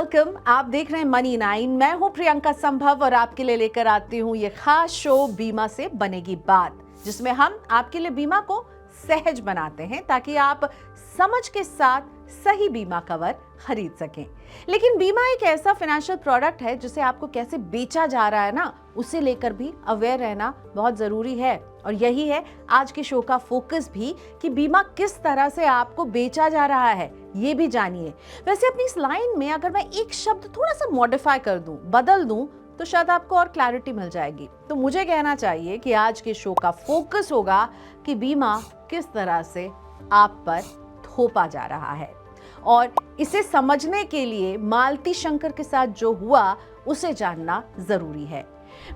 Welcome. आप देख रहे हैं मनी 9। मैं हूं प्रियंका संभव और आपके लिए लेकर आती हूं ये खास शो बीमा से बनेगी बात, जिसमें हम आपके लिए बीमा को सहज बनाते हैं ताकि आप समझ के साथ सही बीमा कवर खरीद सकें। लेकिन बीमा एक ऐसा फाइनेंशियल प्रोडक्ट है जिसे आपको कैसे बेचा जा रहा है ना, उसे लेकर भी अवेयर रहना बहुत जरूरी है। और यही है आज के शो का फोकस भी कि बीमा किस तरह से आपको बेचा जा रहा है, ये भी जानिए। वैसे अपनी इस लाइन में अगर मैं एक शब्द थोड़ा सा मॉडिफाई कर दूं, बदल दूं, तो शायद आपको और क्लैरिटी मिल जाएगी। तो मुझे कहना चाहिए कि आज के शो का फोकस होगा कि बीमा किस तरह से आप पर थोपा जा रहा है। और इसे समझने के लिए मालती शंकर के साथ जो हुआ उसे जानना जरूरी है।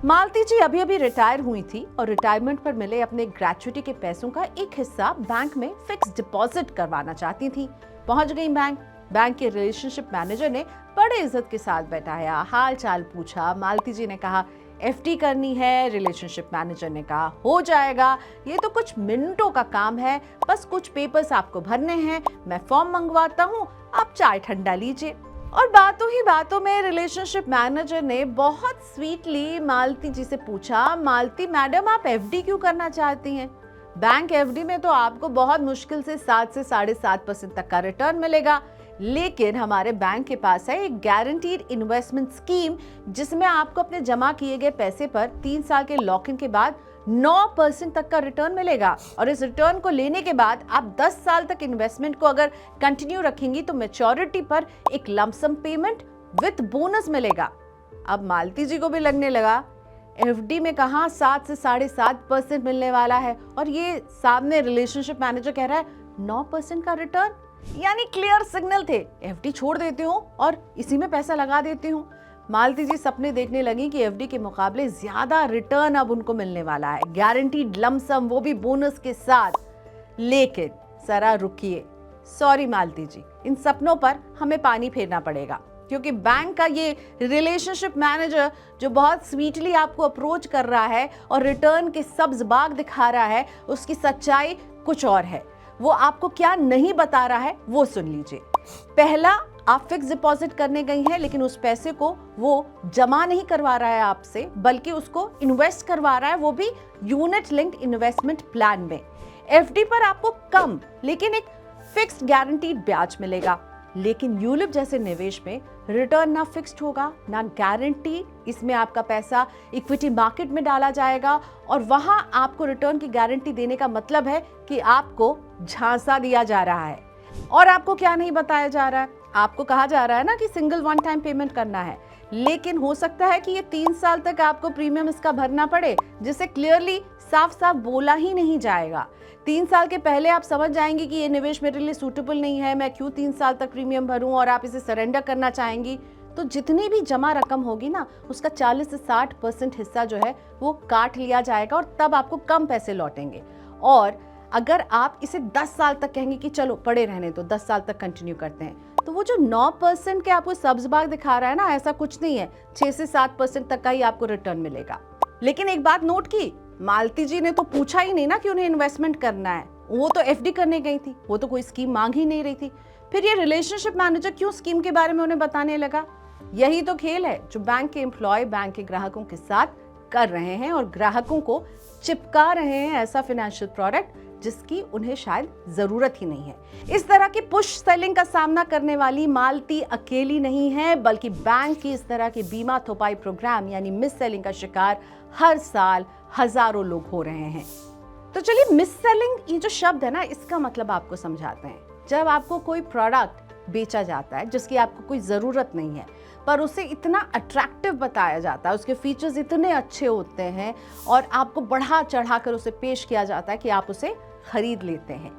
मालती जी अभी अभी रिटायर हुई थी और रिटायरमेंट पर मिले अपने ग्रेच्युटी के पैसों का एक हिस्सा बैंक में फिक्स डिपॉजिट करवाना चाहती थी। पहुंच गई बैंक के रिलेशनशिप मैनेजर ने बड़े इज्जत के साथ बैठाया, हाल चाल पूछा। मालती जी ने कहा एफडी करनी है। रिलेशनशिप मैनेजर ने कहा हो जाएगा, ये तो कुछ मिनटों का काम है, बस कुछ पेपर्स आपको भरने हैं, मैं फॉर्म मंगवाता हूँ, आप चाय ठंडा लीजिए। और बातों ही बातों में रिलेशनशिप मैनेजर ने बहुत स्वीटली मालती जी से पूछा, मालती मैडम आप एफडी क्यों करना चाहती हैं? बैंक एफडी में तो आपको बहुत मुश्किल से 7 से 7.5% तक का रिटर्न मिलेगा, लेकिन हमारे बैंक के पास है एक गारंटीड इन्वेस्टमेंट स्कीम जिसमें आपको अपने जमा किए गए पैसे पर 3 साल के लॉक इन के बाद 9% तक का रिटर्न मिलेगा। और इस रिटर्न को लेने के बाद आप 10 साल तक इन्वेस्टमेंट को अगर कंटिन्यू रखेंगी तो मैच्योरिटी पर एक लमसम पेमेंट विद बोनस मिलेगा। अब मालती जी को भी लगने लगा एफडी में कहां 7 से 7.5% मिलने वाला है, और ये सामने रिलेशनशिप मैनेजर कह रहा है 9% का रिटर्न। यानी क्लियर सिग्नल थे, एफडी छोड़ देती हूँ और इसी में पैसा लगा देती हूँ। मालती जी सपने देखने लगी कि एफडी के मुकाबले ज्यादा रिटर्न अब उनको मिलने वाला है, गारंटीड लमसम, वो भी बोनस के साथ। लेकिन जरा रुकिए, सॉरी मालती जी, इन सपनों पर हमें पानी फेरना पड़ेगा, क्योंकि बैंक का ये रिलेशनशिप मैनेजर जो बहुत स्वीटली आपको अप्रोच कर रहा है और रिटर्न के सब्ज बाग दिखा रहा है, उसकी सच्चाई कुछ और है। वो आपको क्या नहीं बता रहा है वो सुन लीजिए। पहला, आप फिक्स डिपॉजिट करने गई हैं, लेकिन उस पैसे को वो जमा नहीं करवा रहा है आपसे, बल्कि उसको इन्वेस्ट करवा रहा है, वो भी यूनिट लिंक्ड इन्वेस्टमेंट प्लान में। एफडी पर आपको कम लेकिन एक फिक्स्ड गारंटीड ब्याज मिलेगा, लेकिन यूलिप जैसे निवेश में रिटर्न ना फिक्स्ड होगा ना गारंटी। इसमें आपका पैसा इक्विटी मार्केट में डाला जाएगा और वहां आपको रिटर्न की गारंटी देने का मतलब है कि आपको झांसा दिया जा रहा है। और आपको क्या नहीं बताया जा रहा है, आपको कहा जा रहा है ना कि सिंगल वन टाइम पेमेंट करना है, लेकिन हो सकता है कि ये 3 साल तक आपको प्रीमियम इसका भरना पड़े, जिसे क्लियरली साफ साफ बोला ही नहीं जाएगा। 3 साल के पहले आप समझ जाएंगे कि ये निवेश मेरे लिए सूटेबल नहीं है, मैं क्यों 3 साल तक प्रीमियम भरूं, और आप इसे सरेंडर करना चाहेंगी, तो जितनी भी जमा रकम होगी ना, उसका 40 से 60% हिस्सा जो है वो काट लिया जाएगा और तब आपको कम पैसे लौटेंगे। और अगर आप इसे 10 साल तक कहेंगे कि चलो पड़े रहने तो 10 साल तक कंटिन्यू करते हैं, तो वो जो 9% के आपको सब्ज बाग दिखा रहा है ना, ऐसा कुछ नहीं है, 6 से 7% तक का ही आपको रिटर्न मिलेगा। लेकिन एक बात नोट की, मालती जी ने तो पूछा ही नहीं ना कि उन्हें इन्वेस्टमेंट करना है, वो तो एफडी करने गई थी, वो तो कोई स्कीम मांग ही नहीं रही थी। फिर ये रिलेशनशिप मैनेजर क्यों स्कीम के बारे में उन्हें बताने लगा? यही तो खेल है जो बैंक के एम्प्लॉय बैंक के ग्राहकों के साथ कर रहे हैं और ग्राहकों को चिपका रहे हैं ऐसा फाइनेंशियल प्रोडक्ट जिसकी उन्हें शायद जरूरत ही नहीं है। इस तरह की पुश सेलिंग का सामना करने वाली मालती अकेली नहीं है, बल्कि बैंक की इस तरह के बीमा थोपाई प्रोग्राम यानी मिस सेलिंग का शिकार हर साल हजारों लोग हो रहे हैं। तो चलिए, मिस सेलिंग ये जो शब्द है ना, इसका मतलब आपको समझाते हैं। जब आपको कोई प्रोडक्ट बेचा जाता है जिसकी आपको कोई जरूरत नहीं है, पर उसे इतना अट्रैक्टिव बताया जाता है, उसके फीचर्स इतने अच्छे होते हैं और आपको बढ़ा चढ़ा कर उसे पेश किया जाता है कि आप उसे खरीद लेते हैं,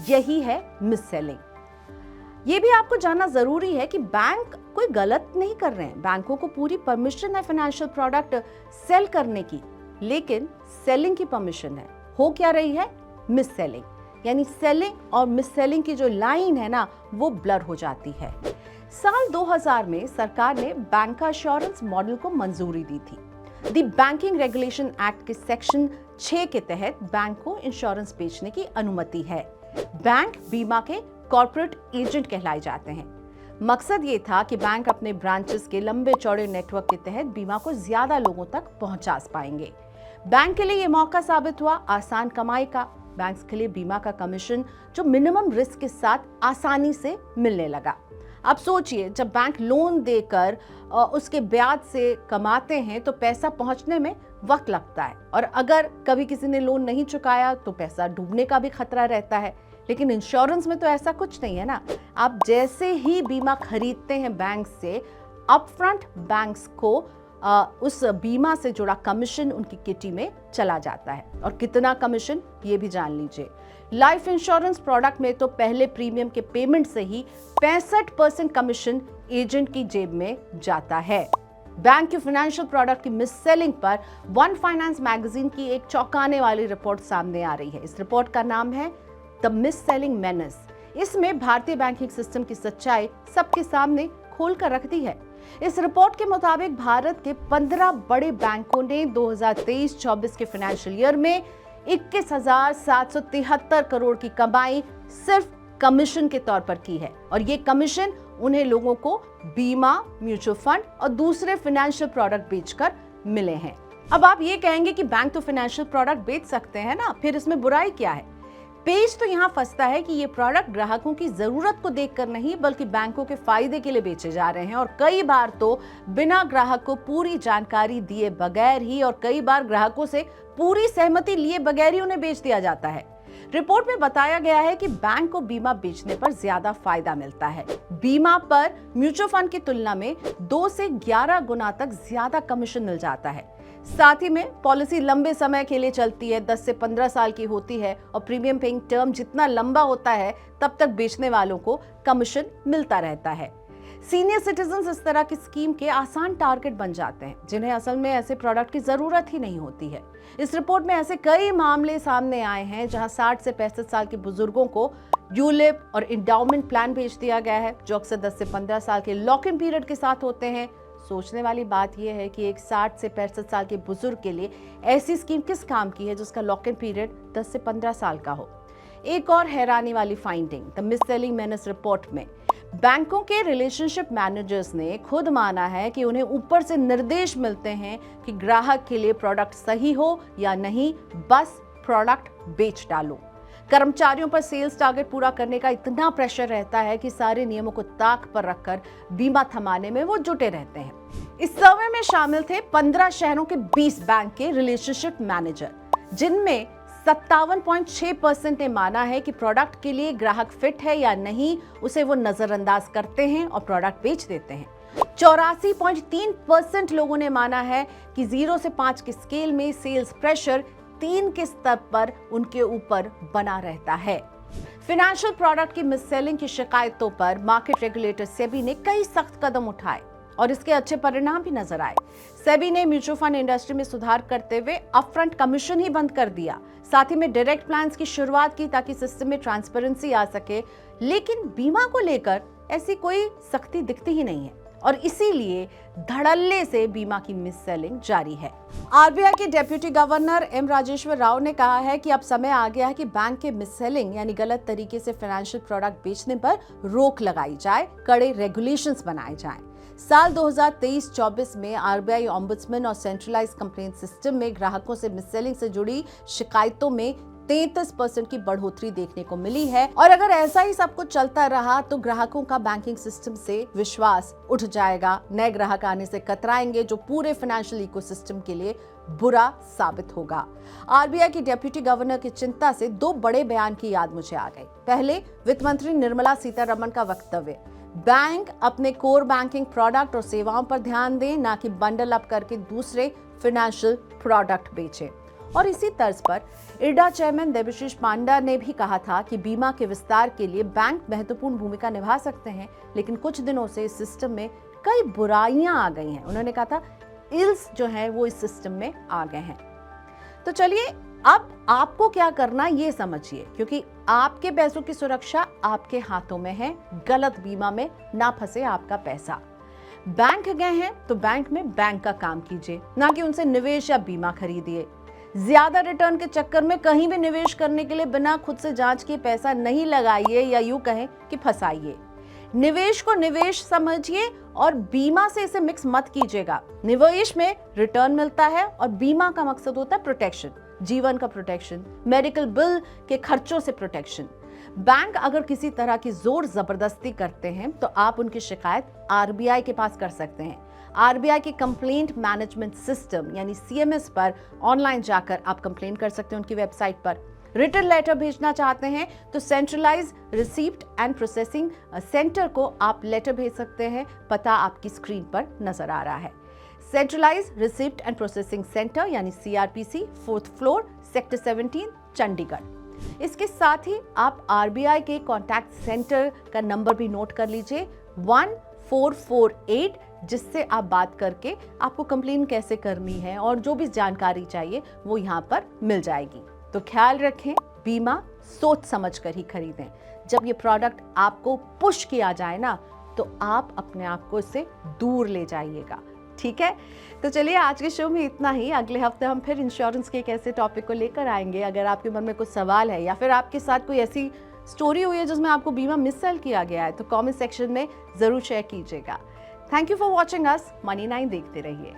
यही है मिस सेलिंग। ये भी आपको जानना जरूरी है कि बैंक कोई गलत नहीं कर रहे हैं, बैंकों को पूरी परमिशन है फाइनेंशियल प्रोडक्ट सेल करने की, लेकिन सेलिंग की परमिशन है। हो क्या रही है? Miss selling. यानी सेलिंग और मिस सेलिंग की जो लाइन है ना, वो ब्लर हो जाती है। साल 2000 में सरकार ने बैंक एश्योरेंस मॉडल को मंजूरी दी थी। द बैंकिंग रेगुलेशन एक्ट के सेक्शन 6 के तहत बैंक को इंश्योरेंस बेचने की अनुमति है। बैंक बीमा के कॉर्पोरेट एजेंट कहलाए जाते हैं। मकसद ये था कि बैंक अपने ब्रांचेस के लंबे चौड़े नेटवर्क के तहत बीमा को ज्यादा लोगों तक पहुंचा पाएंगे। बैंक के लिए ये मौका साबित हुआ आसान कमाई का। बैंक्स के लिए बीमा का कमीशन जो मिनिमम रिस्क के साथ आसानी से मिलने लगा। अब सोचिए, जब बैंक लोन देकर उसके ब्याज से कमाते हैं तो पैसा पहुंचने में वक्त लगता है, और अगर कभी किसी ने लोन नहीं चुकाया तो पैसा डूबने का भी खतरा रहता है। लेकिन इंश्योरेंस में तो ऐसा कुछ नहीं है ना। आप जैसे ही बीमा खरीदते हैं बैंक से, अपफ्रंट बैंक्स को उस बीमा से जुड़ा कमीशन उनकी किटी में चला जाता है। और कितना कमीशन, ये भी जान लीजिए। लाइफ इंश्योरेंस प्रोडक्ट में तो पहले प्रीमियम के पेमेंट से ही 65% कमीशन एजेंट की जेब में जाता है। बैंक के फाइनेंशियल प्रोडक्ट की मिस सेलिंग पर वन फाइनेंस मैगजीन की एक चौंकाने वाली रिपोर्ट सामने आ रही है। इस रिपोर्ट का नाम है द मिस सेलिंग मेनेस। इसमें भारतीय बैंकिंग सिस्टम की सच्चाई सबके सामने खोल कर रख दी है। इस रिपोर्ट के मुताबिक भारत के 15 बड़े बैंकों ने 2023-24 के फाइनेंशियल ईयर में 21,773 करोड़ की कमाई सिर्फ कमीशन के तौर पर की है, और ये कमीशन उन्हें लोगों को बीमा, म्यूचुअल फंड और दूसरे फाइनेंशियल प्रोडक्ट बेचकर मिले हैं। अब आप ये कहेंगे कि बैंक तो फाइनेंशियल प्रोडक्ट बेच सकते हैं ना, फिर इसमें बुराई क्या है? पेज तो यहाँ फंसता है कि ये प्रोडक्ट ग्राहकों की जरूरत को देखकर नहीं बल्कि बैंकों के फायदे के लिए बेचे जा रहे हैं, और कई बार तो बिना ग्राहक को पूरी जानकारी दिए बगैर ही, और कई बार ग्राहकों से पूरी सहमति लिए बगैर ही उन्हें बेच दिया जाता है। रिपोर्ट में बताया गया है कि बैंक को बीमा बेचने पर ज्यादा फायदा मिलता है। बीमा पर म्यूचुअल फंड की तुलना में 2 से 11 गुना तक ज्यादा कमीशन मिल जाता है। साथ ही में पॉलिसी लंबे समय के लिए चलती है, 10 से 15 साल की होती है, और प्रीमियम पेइंग टर्म जितना लंबा होता है तब तक बेचने वालों को कमीशन मिलता रहता है। सीनियर सिटीजन्स इस तरह की स्कीम के आसान टारगेट बन जाते हैं, जिन्हें असल में ऐसे प्रोडक्ट की जरूरत ही नहीं होती है। इस रिपोर्ट में ऐसे कई मामले सामने आए हैं जहां 60 से 65 साल के बुजुर्गों को यूलिप और इंडाउमेंट प्लान भेज दिया गया है, जो अक्सर 10 से 15 साल के लॉक इन पीरियड के साथ होते हैं। सोचने वाली बात यह है कि एक 60 से 65 साल के बुजुर्ग के लिए ऐसी स्कीम किस काम की है जिसका लॉक इन पीरियड 10 से 15 साल का हो। एक और हैरानी वाली finding the miss selling menace report में बैंकों के रिलेशनशिप मैनेजर्स ने खुद माना है कि उन्हें ऊपर से निर्देश मिलते हैं कि ग्राहक के लिए प्रोडक्ट सही हो या नहीं, बस प्रोडक्ट बेच डालो। कर्मचारियों पर सेल्स टारगेट पूरा करने का इतना प्रेशर रहता है कि सारे नियमों को ताक पर रखकर बीमा थमाने में वो जुटे रहते हैं। इस सर्वे में शामिल थे 15 शहरों के 20 बैंक के रिलेशनशिप मैनेजर, जिनमें 57.6% ने माना है कि प्रोडक्ट के लिए ग्राहक फिट है या नहीं उसे वो नजरअंदाज करते हैं और प्रोडक्ट बेच देते हैं। 84.3% लोगों ने माना है कि 0 से 5 के स्केल में सेल्स प्रेशर 3 के स्तर पर उनके ऊपर बना रहता है। फाइनेंशियल प्रोडक्ट की मिस सेलिंग की शिकायतों पर मार्केट रेगुलेटर सेबी ने कई सख्त कदम उठाए और इसके अच्छे परिणाम भी नजर आए। सेबी ने म्यूचुअल फंड इंडस्ट्री में सुधार करते हुए अपफ्रंट कमीशन ही बंद कर दिया। साथ ही में डायरेक्ट प्लान्स की शुरुआत की ताकि सिस्टम में ट्रांसपेरेंसी आ सके, लेकिन बीमा को लेकर ऐसी कोई सख्ती दिखती ही नहीं है और इसीलिए धड़ल्ले से बीमा की मिस सेलिंग जारी है। आरबीआई के deputy governor M Rajeshwar Rao ने कहा है कि अब समय आ गया है कि बैंक के मिस सेलिंग यानी गलत तरीके से फाइनेंशियल प्रोडक्ट बेचने पर रोक लगाई जाए, कड़े रेगुलेशंस बनाए जाएं। साल 2023-24 में आरबीआई ओम्बुड्समैन और सेंट्रलाइज कंप्लेंट सिस्टम में ग्राहकों से मिस सेलिंग से जुड़ी शिकायतों में 33% की बढ़ोतरी देखने को मिली है और अगर ऐसा ही सब कुछ चलता रहा तो ग्राहकों का बैंकिंग सिस्टम से विश्वास उठ जाएगा। नए ग्राहक आने से कतराएंगे जो पूरे फाइनेंशियल इकोसिस्टम के लिए बुरा साबित होगा। आरबीआई की डेप्यूटी गवर्नर की चिंता से 2 बड़े बयान की याद मुझे आ गई। पहले वित्त मंत्री निर्मला सीतारमण का वक्तव्य, बैंक अपने कोर बैंकिंग प्रोडक्ट और सेवाओं पर ध्यान दें, ना कि बंडल अप करके दूसरे फाइनेंशियल प्रोडक्ट बेचें। और इसी तर्ज पर इरडा चेयरमैन देबाशीष पांडा ने भी कहा था कि बीमा के विस्तार के लिए बैंक महत्वपूर्ण भूमिका निभा सकते हैं, लेकिन कुछ दिनों से इस सिस्टम में कई बुराइयां आ गई हैं। उन्होंने कहा था इल्स जो है वो इस सिस्टम में आ गए हैं। तो चलिए अब आपको क्या करना ये समझिए, क्योंकि आपके पैसों की सुरक्षा आपके हाथों में है। गलत बीमा में ना फंसे आपका पैसा। बैंक गए हैं तो बैंक में बैंक का काम कीजिए, ना कि उनसे निवेश या बीमा खरीदिए। ज्यादा रिटर्न के चक्कर में कहीं भी निवेश करने के लिए बिना खुद से जांच किए पैसा नहीं लगाइए या यूं कहें कि फंसाइए। निवेश को निवेश समझिए और बीमा से इसे मिक्स मत कीजिएगा। निवेश में रिटर्न मिलता है और बीमा का मकसद होता है प्रोटेक्शन, जीवन का प्रोटेक्शन, मेडिकल बिल के खर्चों से प्रोटेक्शन। बैंक अगर किसी तरह की जोर जबरदस्ती करते हैं तो आप उनकी शिकायत आरबीआई के पास कर सकते हैं। आरबीआई के कंप्लेंट मैनेजमेंट सिस्टम यानी सीएमएस पर ऑनलाइन जाकर आप कंप्लेंट कर सकते हैं उनकी वेबसाइट पर। रिटन लेटर भेजना चाहते हैं तो centralise receipt and processing centre को आप लेटर भेज सकते हैं। पता आपकी स्क्रीन पर नजर आ रहा है। Centralise receipt and processing centre यानी CRPC, 4th floor, sector 17, Chandigarh. इसके साथ ही आप आरबीआई के कॉन्टैक्ट सेंटर का नंबर भी नोट कर लीजिए, 1448, जिससे आप बात करके आपको कंप्लेन कैसे करनी है और जो भी जानकारी चाहिए वो यहाँ पर मिल जाएगी। तो ख्याल रखें, बीमा सोच समझ कर ही खरीदें। जब ये प्रोडक्ट आपको पुश किया जाए ना तो आप अपने आप को इससे दूर ले जाइएगा, ठीक है? तो चलिए आज के शो में इतना ही। अगले हफ्ते हम फिर इंश्योरेंस के एक ऐसे टॉपिक को लेकर आएंगे। अगर आपके मन में कुछ सवाल है या फिर आपके साथ कोई ऐसी स्टोरी हुई है जिसमें आपको बीमा मिससेल किया गया है तो कमेंट सेक्शन में जरूर शेयर कीजिएगा। Thank you for watching us. Money 9 देखते रहिए।